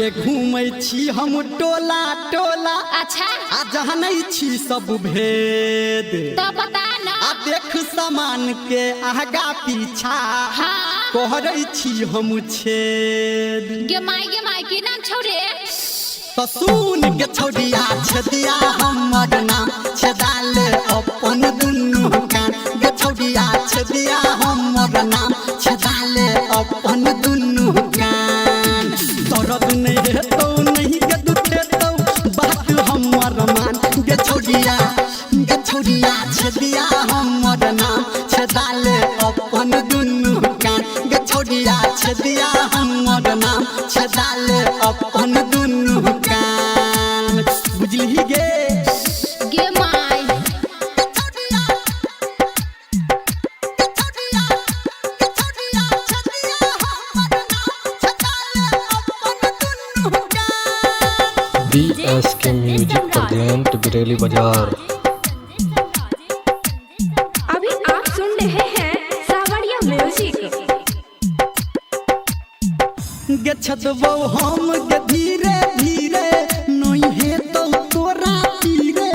गे घूमै छी हम टोला टोला। अच्छा आ जानै छी सब भेद तो बता ना। आ देख सामान के आगा पीछा हाँ कहरै छी हम छेद। गे माई की नाम छौरे? तो सुन गे छौरिया छदिया हमर नाम छदाल अपन दुनू कान। गे छौरिया छदिया हमर नाम छदाल अपन दुनू कान। दर्द नहीं हेतौ नहीं गे दुख हेतौ बात हमर मान। गे छौरिया छदिया हमर नाम छदाल अपन दुनू कान। गे छौरिया छदिया हमर नाम छदाल अपन दुनू कान। बुझली गे? गे माई BSK म्यूजिक प्रेजेंट बिरेली बाजार। अभी आप सुन रहे हैं सावरिया म्यूजिक। गे छदबौ हम गे धीरे धीरे नहीं हेतौ तोरा तीरे।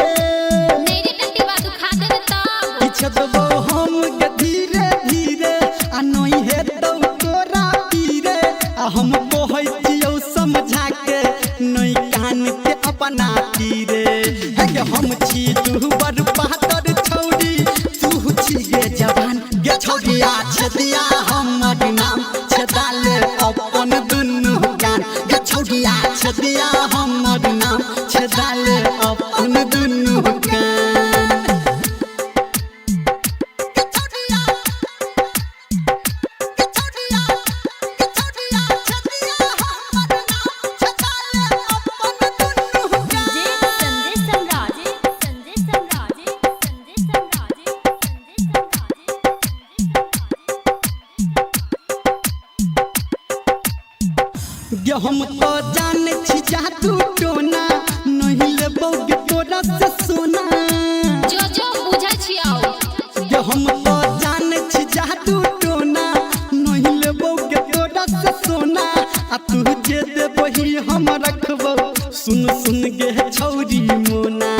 मेरी टट्टी बात खा दे तब। छदबौ हम गे धीरे धीरे आ नहीं हेतौ तोरा तीरे। आ हम कहै छियौ समझा के नहीं कान के अपना तीरे। हे गे हम छी तू बड़ पातर छौरी तू छी गे जवान। गे छौरिया छदिया हमर नाम छदाल अपन दुनू कान। गे छौरिया छदिया हमर नाम छदाल अपन दुनू कान। गे हम तो जाने छी जादू टोना नहीं लेबौ गे तोरा से सोना। जो बुझै छियौ। गे हम तो जाने छी जादू टोना नहीं लेबौ गे तोरा से सोना। आ तू जे देबही हम रखबौ सुन सुन गे छौरी मोना।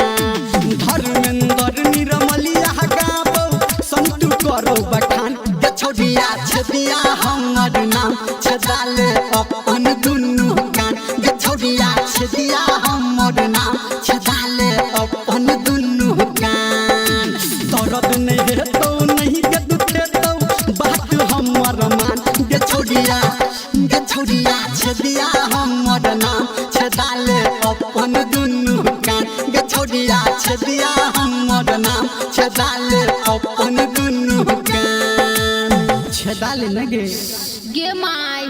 धर्मेंद्र निरमलिया गाबौ संतु करो बखान। गे छौरिया छदिया हमर नाम छदाल अपन दुनू कान। गे छौरिया छदिया हमर नाम छदाल अपन दुनू कान। दर्द नहीं हेतौ नहीं गे दुख हेतौ बात हमर मान। गे छौरिया छदिया हमर नाम छदाल अपन दुनू कान। गे छौरिया छदिया हमर नाम छदाल अपन दुनू कान। छदाल न गे? गे माई